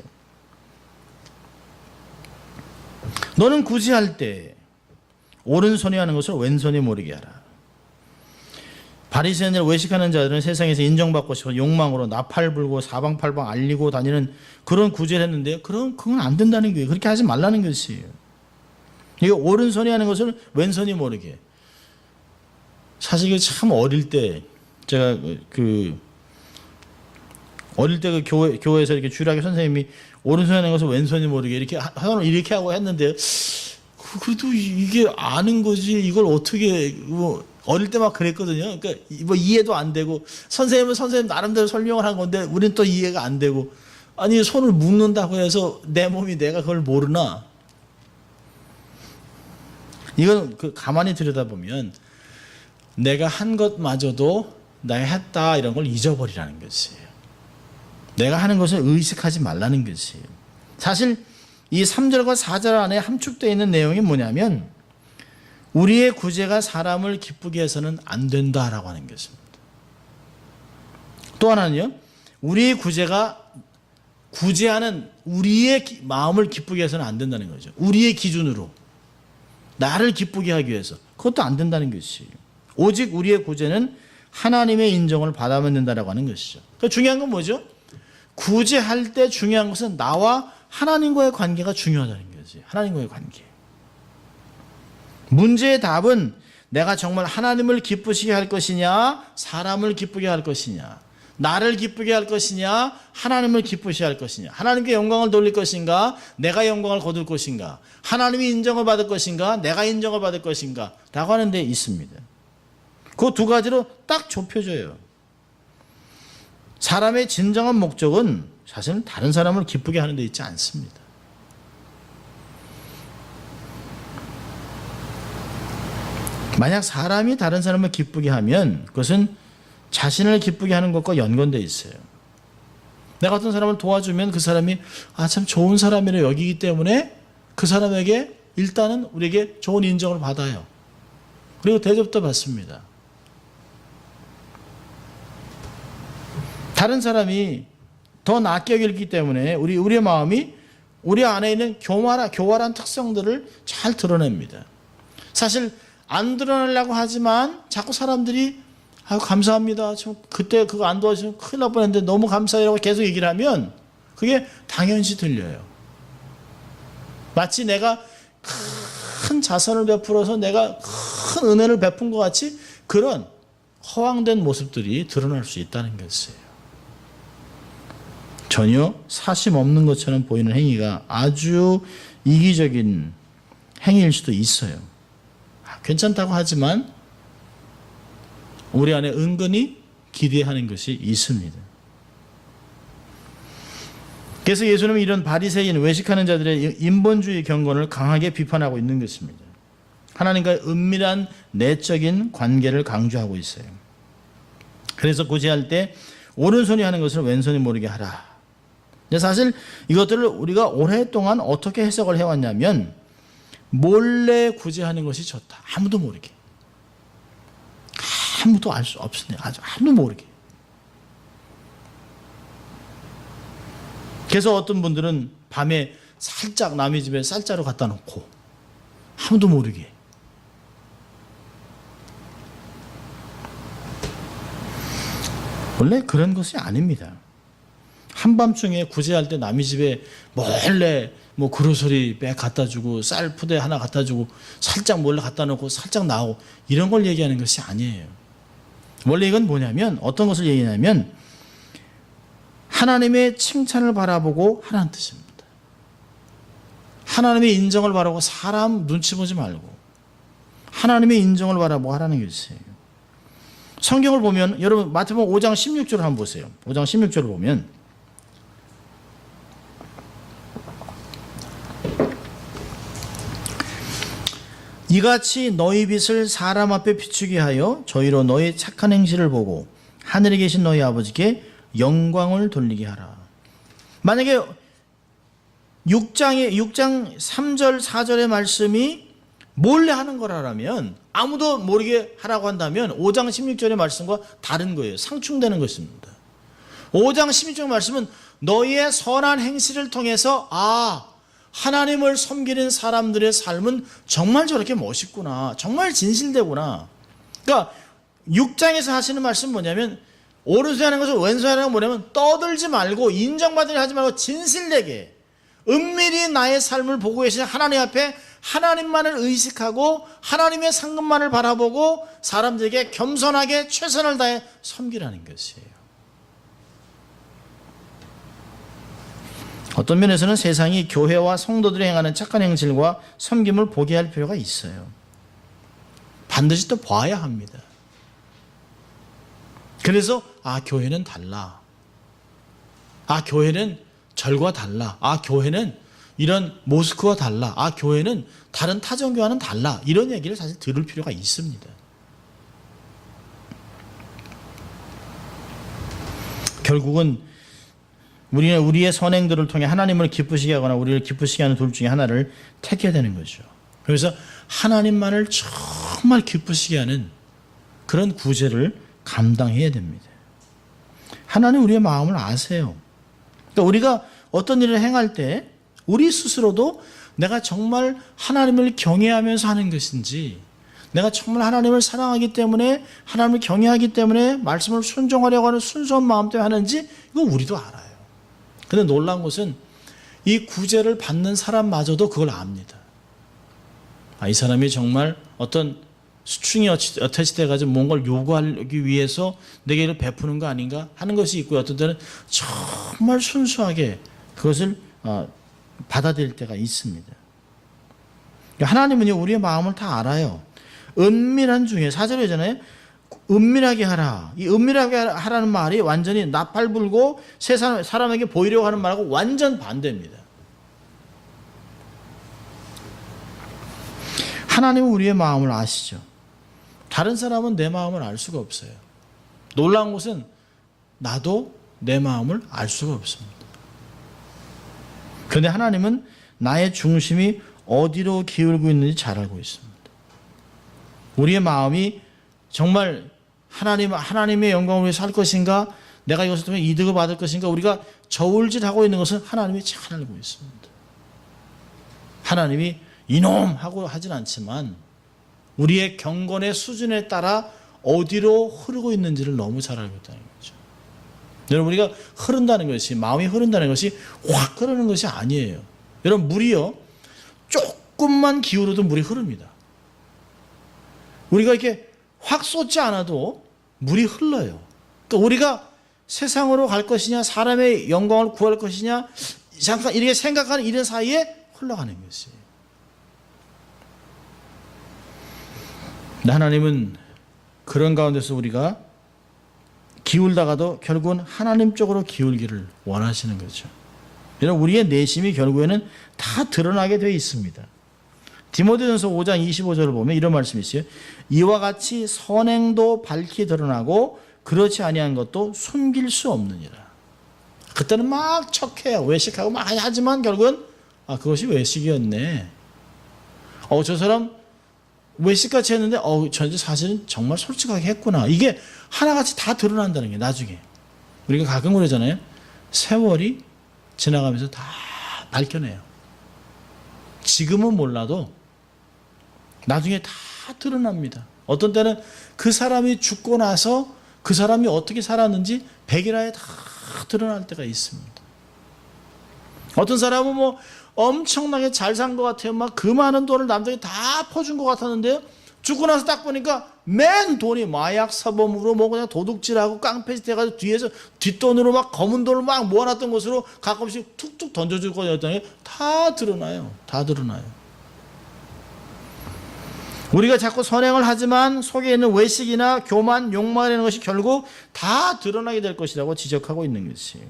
너는 구제할 때 오른손이 하는 것을 왼손이 모르게 하라. 바리새인들 외식하는 자들은 세상에서 인정받고 싶어 욕망으로 나팔 불고 사방팔방 알리고 다니는 그런 구제를 했는데 그건 안 된다는 거예요. 그렇게 하지 말라는 것이에요. 이게 오른손이 하는 것을 왼손이 모르게. 사실 참 어릴 때 제가 어릴 때 교회에서 이렇게 주일학교 선생님이 오른손이 하는 것을 왼손이 모르게 이렇게 하고 했는데 그래도 이게 아는 거지 이걸 어떻게 어릴 때 막 그랬거든요. 그러니까 이해도 안 되고 선생님은 선생님 나름대로 설명을 한 건데 우리는 또 이해가 안 되고 아니 손을 묶는다고 해서 내 몸이 내가 그걸 모르나? 이건 가만히 들여다보면 내가 한 것마저도 내가 했다 이런 걸 잊어버리라는 것이에요. 내가 하는 것을 의식하지 말라는 것이에요. 사실 이 3절과 4절 안에 함축되어 있는 내용이 뭐냐면 우리의 구제가 사람을 기쁘게 해서는 안 된다라고 하는 것입니다. 또 하나는요. 우리의 구제가 구제하는 우리의 마음을 기쁘게 해서는 안 된다는 거죠. 우리의 기준으로 나를 기쁘게 하기 위해서 그것도 안 된다는 것이에요. 오직 우리의 구제는 하나님의 인정을 받아야 된다라고 하는 것이죠. 그러니까 중요한 건 뭐죠? 구제할 때 중요한 것은 나와 하나님과의 관계가 중요하다는 거지. 하나님과의 관계. 문제의 답은 내가 정말 하나님을 기쁘시게 할 것이냐 사람을 기쁘게 할 것이냐 나를 기쁘게 할 것이냐 하나님을 기쁘시게 할 것이냐 하나님께 영광을 돌릴 것인가 내가 영광을 거둘 것인가 하나님이 인정을 받을 것인가 내가 인정을 받을 것인가 라고 하는 데 있습니다. 그 두 가지로 딱 좁혀져요. 사람의 진정한 목적은 사실은 다른 사람을 기쁘게 하는 데 있지 않습니다. 만약 사람이 다른 사람을 기쁘게 하면 그것은 자신을 기쁘게 하는 것과 연관되어 있어요. 내가 어떤 사람을 도와주면 그 사람이 참 좋은 사람이라 여기기 때문에 그 사람에게 일단은 우리에게 좋은 인정을 받아요. 그리고 대접도 받습니다. 다른 사람이 더 낫게 여기기 때문에 우리의 마음이 우리 안에 있는 교활한 특성들을 잘 드러냅니다. 사실 안 드러내려고 하지만 자꾸 사람들이 감사합니다. 그때 그거 안 도와주시면 큰일 날 뻔했는데 너무 감사해라고 계속 얘기를 하면 그게 당연시 들려요. 마치 내가 큰 자선을 베풀어서 내가 큰 은혜를 베푼 것 같이 그런 허황된 모습들이 드러날 수 있다는 것이에요. 전혀 사심 없는 것처럼 보이는 행위가 아주 이기적인 행위일 수도 있어요. 괜찮다고 하지만 우리 안에 은근히 기대하는 것이 있습니다. 그래서 예수님은 이런 바리새인 외식하는 자들의 인본주의 경건을 강하게 비판하고 있는 것입니다. 하나님과의 은밀한 내적인 관계를 강조하고 있어요. 그래서 구제할 때 오른손이 하는 것을 왼손이 모르게 하라. 근데 사실 이것들을 우리가 오랫동안 어떻게 해석을 해왔냐면 몰래 구제하는 것이 좋다. 아무도 모르게. 아무도 알 수 없으네. 아무도 모르게. 그래서 어떤 분들은 밤에 살짝 남의 집에 쌀자루 갖다 놓고 아무도 모르게. 원래 그런 것이 아닙니다. 한밤중에 구제할 때 남의 집에 몰래 그로서리 백 갖다 주고 쌀 푸대 하나 갖다 주고 살짝 몰래 갖다 놓고 살짝 나오고 이런 걸 얘기하는 것이 아니에요. 원래 이건 뭐냐면 어떤 것을 얘기하냐면 하나님의 칭찬을 바라보고 하라는 뜻입니다. 하나님의 인정을 바라보고 사람 눈치 보지 말고 하나님의 인정을 바라보고 하라는 것이에요. 성경을 보면 여러분 마태복음 5장 16절을 한번 보세요. 5장 16절을 보면 이같이 너희 빛을 사람 앞에 비추게 하여 저희로 너희 착한 행실을 보고 하늘에 계신 너희 아버지께 영광을 돌리게 하라. 만약에 6장 3절 4절의 말씀이 몰래 하는 거라면 아무도 모르게 하라고 한다면 5장 16절의 말씀과 다른 거예요. 상충되는 것입니다. 5장 16절 말씀은 너희의 선한 행실을 통해서 하나님을 섬기는 사람들의 삶은 정말 저렇게 멋있구나. 정말 진실되구나. 그러니까 6장에서 하시는 말씀은 뭐냐면 오른손에 하는 것을 왼손에 하는 건 뭐냐면 떠들지 말고 인정받으려 하지 말고 진실되게 은밀히 나의 삶을 보고 계신 하나님 앞에 하나님만을 의식하고 하나님의 상급만을 바라보고 사람들에게 겸손하게 최선을 다해 섬기라는 것이에요. 어떤 면에서는 세상이 교회와 성도들이 행하는 착한 행실과 섬김을 보게 할 필요가 있어요. 반드시 또 봐야 합니다. 그래서 교회는 달라. 교회는 절과 달라. 교회는 이런 모스크와 달라. 교회는 다른 타종교와는 달라. 이런 얘기를 사실 들을 필요가 있습니다. 결국은 우리는 우리의 선행들을 통해 하나님을 기쁘시게 하거나 우리를 기쁘시게 하는 둘 중에 하나를 택해야 되는 거죠. 그래서 하나님만을 정말 기쁘시게 하는 그런 구제를 감당해야 됩니다. 하나님 우리의 마음을 아세요. 그러니까 우리가 어떤 일을 행할 때 우리 스스로도 내가 정말 하나님을 경외하면서 하는 것인지, 내가 정말 하나님을 사랑하기 때문에, 하나님을 경외하기 때문에 말씀을 순종하려고 하는 순수한 마음 때문에 하는지, 이거 우리도 알아요. 근데 놀라운 것은 이 구제를 받는 사람마저도 그걸 압니다. 이 사람이 정말 어떤 수충이 어태치돼가지고 뭔가를 요구하기 위해서 내게 이를 베푸는 거 아닌가 하는 것이 있고요. 어떤 때는 정말 순수하게 그것을 받아들일 때가 있습니다. 하나님은요, 우리의 마음을 다 알아요. 은밀한 중에, 4절이잖아요. 은밀하게 하라. 이 은밀하게 하라는 말이 완전히 나팔 불고 세상 사람에게 보이려고 하는 말하고 완전 반대입니다. 하나님은 우리의 마음을 아시죠. 다른 사람은 내 마음을 알 수가 없어요. 놀라운 것은 나도 내 마음을 알 수가 없습니다. 그런데 하나님은 나의 중심이 어디로 기울고 있는지 잘 알고 있습니다. 우리의 마음이 정말 하나님의 영광을 위해서 할 것인가, 내가 이것을 통해 이득을 받을 것인가, 우리가 저울질하고 있는 것은 하나님이 잘 알고 있습니다. 하나님이 이놈 하고 하진 않지만 우리의 경건의 수준에 따라 어디로 흐르고 있는지를 너무 잘 알고 있다는 거죠. 여러분, 우리가 흐른다는 것이, 마음이 흐른다는 것이 확 흐르는 것이 아니에요. 여러분, 물이요, 조금만 기울어도 물이 흐릅니다. 우리가 이렇게 확 쏟지 않아도 물이 흘러요. 그러니까 우리가 세상으로 갈 것이냐, 사람의 영광을 구할 것이냐, 잠깐 이렇게 생각하는 이런 사이에 흘러가는 것이에요. 하나님은 그런 가운데서 우리가 기울다가도 결국은 하나님 쪽으로 기울기를 원하시는 거죠. 여러분, 우리의 내심이 결국에는 다 드러나게 되어 있습니다. 디모데전서 5장 25절을 보면 이런 말씀이 있어요. 이와 같이 선행도 밝히 드러나고 그렇지 아니한 것도 숨길 수 없느니라. 그때는 막 척해요. 외식하고 막 하지만 결국은 그것이 외식이었네. 저 사람 외식같이 했는데 저 사실은 정말 솔직하게 했구나. 이게 하나같이 다 드러난다는 게 나중에. 우리가 가끔 그러잖아요. 세월이 지나가면서 다 밝혀내요. 지금은 몰라도 나중에 다 드러납니다. 어떤 때는 그 사람이 죽고 나서 그 사람이 어떻게 살았는지 백일하에 다 드러날 때가 있습니다. 어떤 사람은 엄청나게 잘 산 것 같아요. 막 그 많은 돈을 남들에게 다 퍼준 것 같았는데요. 죽고 나서 딱 보니까 맨 돈이 마약 사범으로 그냥 도둑질하고 깡패짓 해가지고 뒤에서 뒷돈으로 막 검은 돈을 막 모아놨던 것으로 가끔씩 툭툭 던져줄 거였다는 게 다 드러나요. 다 드러나요. 우리가 자꾸 선행을 하지만 속에 있는 외식이나 교만, 욕망이라는 것이 결국 다 드러나게 될 것이라고 지적하고 있는 것이에요.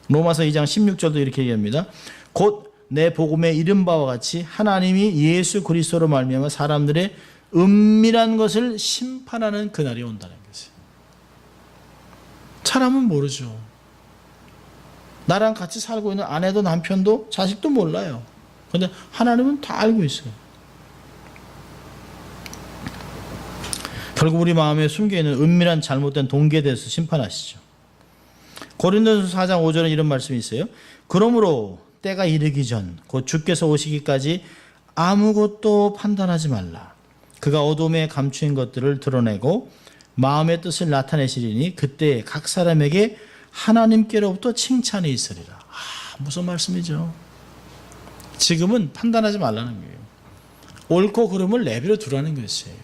로마서 2장 16절도 이렇게 얘기합니다. 곧 내 복음에 이른 바와 같이 하나님이 예수 그리스도로 말미암아 사람들의 은밀한 것을 심판하는 그날이 온다는 것이에요. 사람은 모르죠. 나랑 같이 살고 있는 아내도 남편도 자식도 몰라요. 그런데 하나님은 다 알고 있어요. 결국 우리 마음에 숨겨있는 은밀한 잘못된 동기에 대해서 심판하시죠. 고린도전서 4장 5절에 이런 말씀이 있어요. 그러므로 때가 이르기 전 곧 주께서 오시기까지 아무것도 판단하지 말라. 그가 어둠에 감추인 것들을 드러내고 마음의 뜻을 나타내시리니 그때 각 사람에게 하나님께로부터 칭찬이 있으리라. 무슨 말씀이죠? 지금은 판단하지 말라는 거예요. 옳고 그름을 내버려 두라는 것이에요.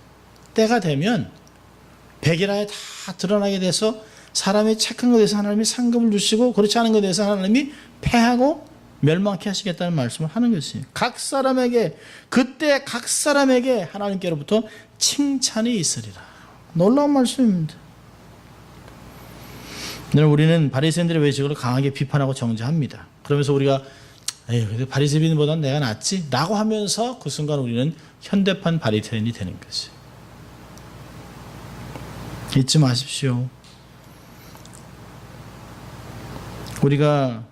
때가 되면 백일하에 다 드러나게 돼서 사람이 착한 것에 대해서 하나님이 상급을 주시고 그렇지 않은 것에 대해서 하나님이 패하고 멸망케 하시겠다는 말씀을 하는 것이에요. 각 사람에게 그때 각 사람에게 하나님께로부터 칭찬이 있으리라. 놀라운 말씀입니다. 우리는 바리새인들의 외식을 강하게 비판하고 정죄합니다. 그러면서 우리가 에이, 바리새인보다는 내가 낫지 라고 하면서 그 순간 우리는 현대판 바리새인이 되는 것이에요. 잊지 마십시오. 우리가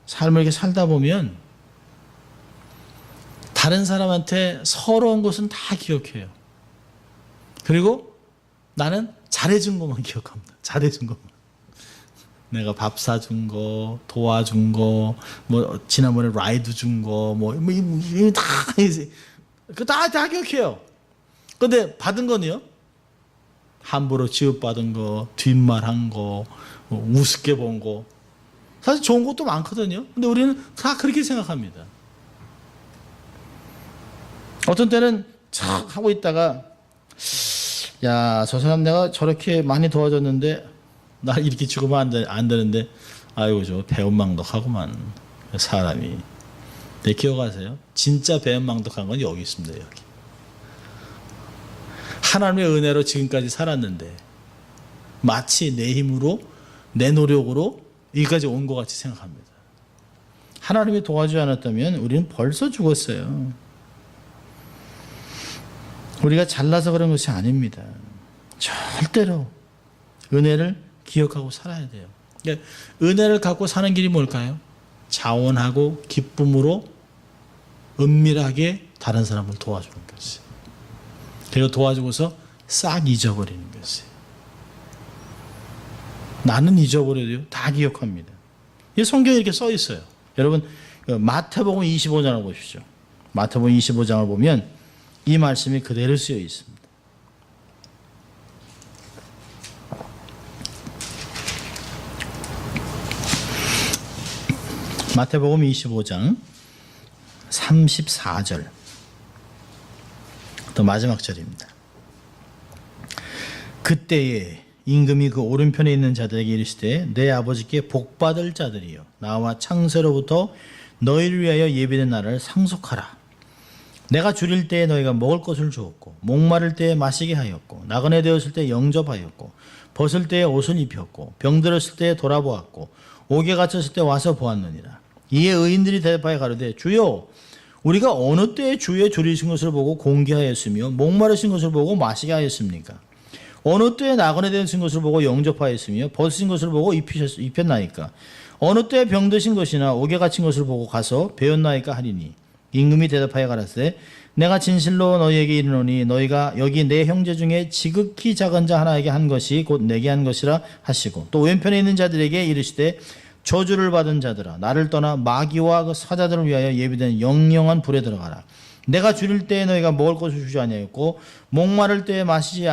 삶을 이렇게 살다 보면 다른 사람한테 서러운 것은 다 기억해요. 그리고 나는 잘해준 것만 기억합니다. 잘해준 것만. 내가 밥 사준 거, 도와준 거, 뭐 지난번에 라이드 준 거, 다 기억해요. 근데 받은 거는요? 함부로 취급받은 거, 뒷말한 거, 우습게 본 거. 사실 좋은 것도 많거든요. 근데 우리는 다 그렇게 생각합니다. 어떤 때는 착 하고 있다가 야, 저 사람 내가 저렇게 많이 도와줬는데 나 이렇게 죽으면 안 되는데 아이고 저 배은망덕하구만 사람이. 네, 기억하세요? 진짜 배은망덕한 건 여기 있습니다. 여기. 하나님의 은혜로 지금까지 살았는데 마치 내 힘으로 내 노력으로 여기까지 온 것 같이 생각합니다. 하나님이 도와주지 않았다면 우리는 벌써 죽었어요. 우리가 잘나서 그런 것이 아닙니다. 절대로 은혜를 기억하고 살아야 돼요. 그러니까 은혜를 갖고 사는 길이 뭘까요? 자원하고 기쁨으로 은밀하게 다른 사람을 도와주는 것이. 그리고 도와주고서 싹 잊어버리는 것이. 나는 잊어버려도요 다 기억합니다. 이 성경에 이렇게 써 있어요. 여러분 마태복음 25장을 보십시오. 마태복음 25장을 보면 이 말씀이 그대로 쓰여 있습니다. 마태복음 25장 34절 또 마지막 절입니다. 그때에 임금이 그 오른편에 있는 자들에게 이르시되 내 아버지께 복받을 자들이여 나와 창세로부터 너희를 위하여 예비된 나라를 상속하라. 내가 줄일 때에 너희가 먹을 것을 주었고 목마를 때에 마시게 하였고 나그네 되었을 때 영접하였고 벗을 때에 옷을 입혔고 병들었을 때에 돌아보았고 옥에 갇혔을 때 와서 보았느니라. 이에 의인들이 대답하여 가로되 주여 우리가 어느 때에 주의 줄이신 것을 보고 공개하였으며 목마르신 것을 보고 마시게 하였습니까? 어느 때에 나그네 되신 것을 보고 영접하였으며 벗으신 것을 보고 입혔나이까? 어느 때에 병드신 것이나 옥에 갇힌 것을 보고 가서 배웠나이까 하리니 임금이 대답하여 가라사대 내가 진실로 너희에게 이르노니 너희가 여기 내 형제 중에 지극히 작은 자 하나에게 한 것이 곧 내게 한 것이라 하시고 또 왼편에 있는 자들에게 이르시되 저주를 받은 자들아 나를 떠나 마귀와 그 사자들을 위하여 예비된 영영한 불에 들어가라. 내가 줄일 때에 너희가 먹을 것을 주지 아니하였고 목마를 때에 마시게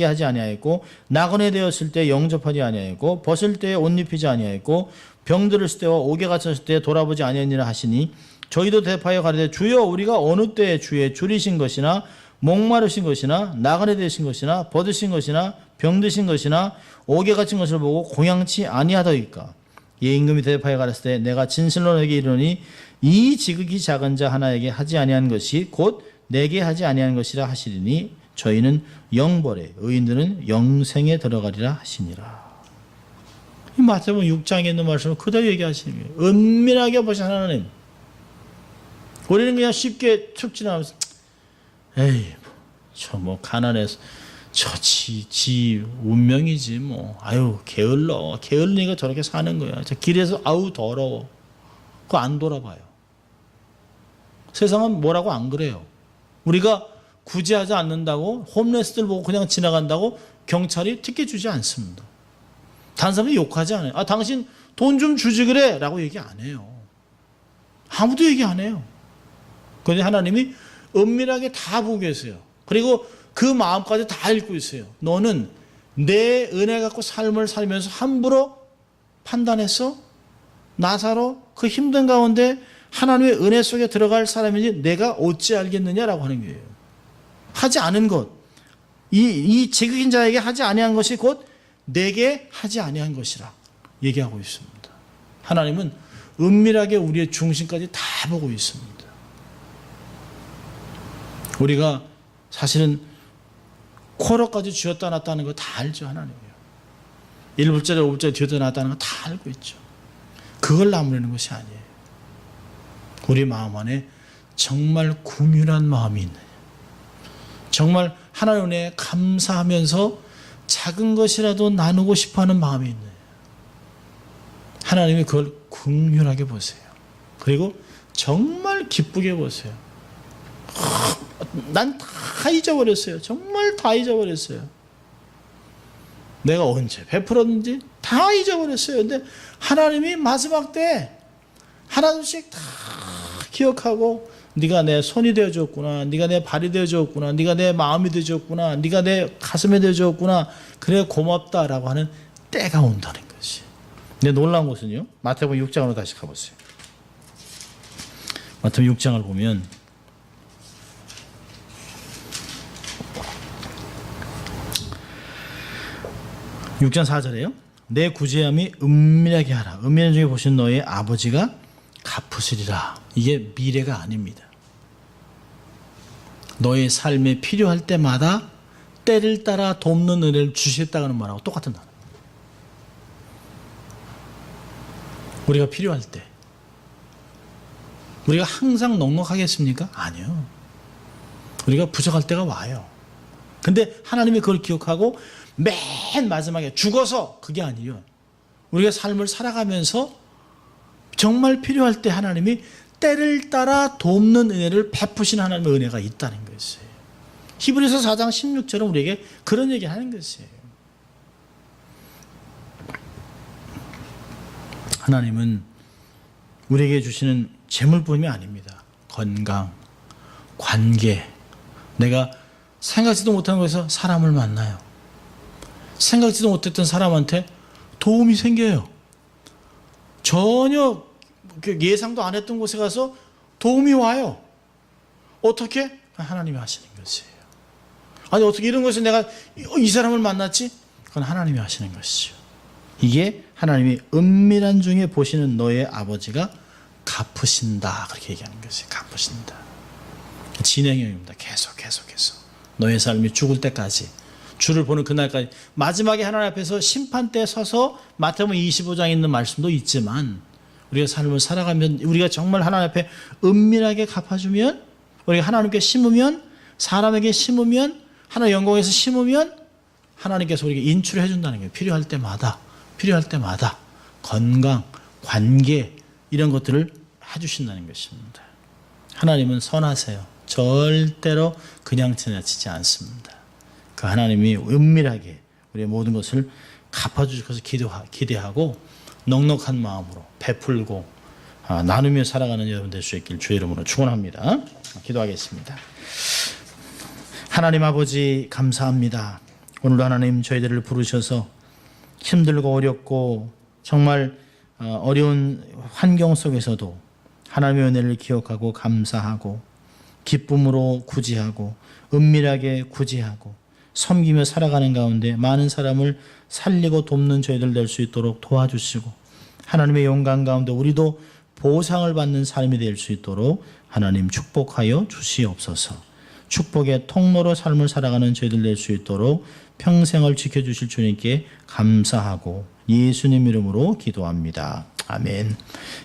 하지 아니하였고 나그네 되었을 때 영접하지 아니하였고 벗을 때에 옷 입히지 아니하였고 병들었을 때와 옥에 갇혔을 때에 돌아보지 아니하니라 하시니 저희도 대답하여 가로되 주여 우리가 어느 때에 주의 줄이신 것이나 목마르신 것이나 나그네 되신 것이나 벗으신 것이나 병드신 것이나 옥에 갇힌 것을 보고 공양치 아니하더이까? 예, 임금이 대답하여 가라사대 내가 진실로 너에게 이르노니 이 지극히 작은 자 하나에게 하지 아니한 것이 곧 내게 하지 아니한 것이라 하시리니 저희는 영벌에 의인들은 영생에 들어가리라 하시니라. 이 마태복음 6장에 있는 말씀을 그대로 얘기하시는 거예요. 은밀하게 보신 하나님. 우리는 그냥 쉽게 툭 지나가면서 에이 저 뭐 가난해서 지 운명이지 뭐 아유 게을러니까 저렇게 사는 거야. 저 길에서 아우 더러워. 그거 안 돌아봐요. 세상은 뭐라고 안 그래요. 우리가 구제하지 않는다고 홈레스들 보고 그냥 지나간다고 경찰이 티켓 주지 않습니다. 다른 사람이 욕하지 않아요. 아 당신 돈 좀 주지 그래 라고 얘기 안 해요. 아무도 얘기 안 해요. 그런데 하나님이 은밀하게 다 보고 계세요. 그리고 그 마음까지 다 읽고 있어요. 너는 내 은혜 갖고 삶을 살면서 함부로 판단했어? 나사로 그 힘든 가운데 하나님의 은혜 속에 들어갈 사람이지 내가 어찌 알겠느냐라고 하는 거예요. 하지 않은 것, 이 제국인 자에게 하지 아니한 것이 곧 내게 하지 아니한 것이라 얘기하고 있습니다. 하나님은 은밀하게 우리의 중심까지 다 보고 있습니다. 우리가 사실은 코러까지 쥐었다 놨다는 거 다 알죠. 하나님이요. 1불짜리 5불짜리 쥐었다 놨다는 거 다 알고 있죠. 그걸 나무라는 것이 아니에요. 우리 마음 안에 정말 궁휼한 마음이 있느냐, 정말 하나님 은혜에 감사하면서 작은 것이라도 나누고 싶어하는 마음이 있느냐, 하나님이 그걸 궁휼하게 보세요. 그리고 정말 기쁘게 보세요. 난 다 잊어버렸어요. 정말 다 잊어버렸어요. 내가 언제 베풀었는지 다 잊어버렸어요. 근데 하나님이 마지막 때 하나둘씩 다 기억하고, 네가 내 손이 되어줬구나, 네가 내 발이 되어줬구나, 네가 내 마음이 되어줬구나, 네가 내 가슴이 되어줬구나, 그래 고맙다라고 하는 때가 온다는 것이. 근데 놀라운 것은요, 마태복음 6장으로 다시 가보세요. 마태복음 6장을 보면 6장 4절에요. 내 구제함이 은밀하게 하라. 은밀한 중에 보신 너의 아버지가 갚으시리라. 이게 미래가 아닙니다. 너의 삶에 필요할 때마다 때를 따라 돕는 은혜를 주시겠다는 말하고 똑같은 단어. 우리가 필요할 때. 우리가 항상 넉넉하겠습니까? 아니요. 우리가 부족할 때가 와요. 근데 하나님이 그걸 기억하고 맨 마지막에 죽어서, 그게 아니에요. 우리가 삶을 살아가면서 정말 필요할 때 하나님이 때를 따라 돕는 은혜를 베푸신 하나님의 은혜가 있다는 것이에요. 히브리서 4장 16절은 우리에게 그런 얘기를 하는 것이에요. 하나님은 우리에게 주시는 재물뿐이 아닙니다. 건강, 관계, 내가 생각지도 못한 곳에서 사람을 만나요. 생각지도 못했던 사람한테 도움이 생겨요. 전혀 예상도 안 했던 곳에 가서 도움이 와요. 어떻게? 하나님이 하시는 것이에요. 아니 어떻게 이런 것을 내가 이 사람을 만났지? 그건 하나님이 하시는 것이죠. 이게 하나님이 은밀한 중에 보시는 너의 아버지가 갚으신다, 그렇게 얘기하는 것이에요. 갚으신다. 진행형입니다. 계속 너의 삶이 죽을 때까지, 주를 보는 그날까지, 마지막에 하나님 앞에서 심판대에 서서 마태복음 25장에 있는 말씀도 있지만, 우리가 삶을 살아가면 우리가 정말 하나님 앞에 은밀하게 갚아주면, 우리가 하나님께 심으면, 사람에게 심으면, 하나님 영광에서 심으면 하나님께서 우리에게 인출해 준다는 거예요. 필요할 때마다 건강, 관계, 이런 것들을 해주신다는 것입니다. 하나님은 선하세요. 절대로 그냥 지나치지 않습니다. 그 하나님이 은밀하게 우리의 모든 것을 갚아주실 것을 기대하고 넉넉한 마음으로 베풀고 나누며 살아가는 여러분 될 수 있길 주의 이름으로 축원합니다. 기도하겠습니다. 하나님 아버지 감사합니다. 오늘도 하나님 저희들을 부르셔서 힘들고 어렵고 정말 어려운 환경 속에서도 하나님의 은혜를 기억하고 감사하고 기쁨으로 구제하고 은밀하게 구제하고 섬기며 살아가는 가운데 많은 사람을 살리고 돕는 저희들 될 수 있도록 도와주시고, 하나님의 영광 가운데 우리도 보상을 받는 삶이 될 수 있도록 하나님 축복하여 주시옵소서. 축복의 통로로 삶을 살아가는 저희들 될 수 있도록 평생을 지켜주실 주님께 감사하고 예수님 이름으로 기도합니다. 아멘.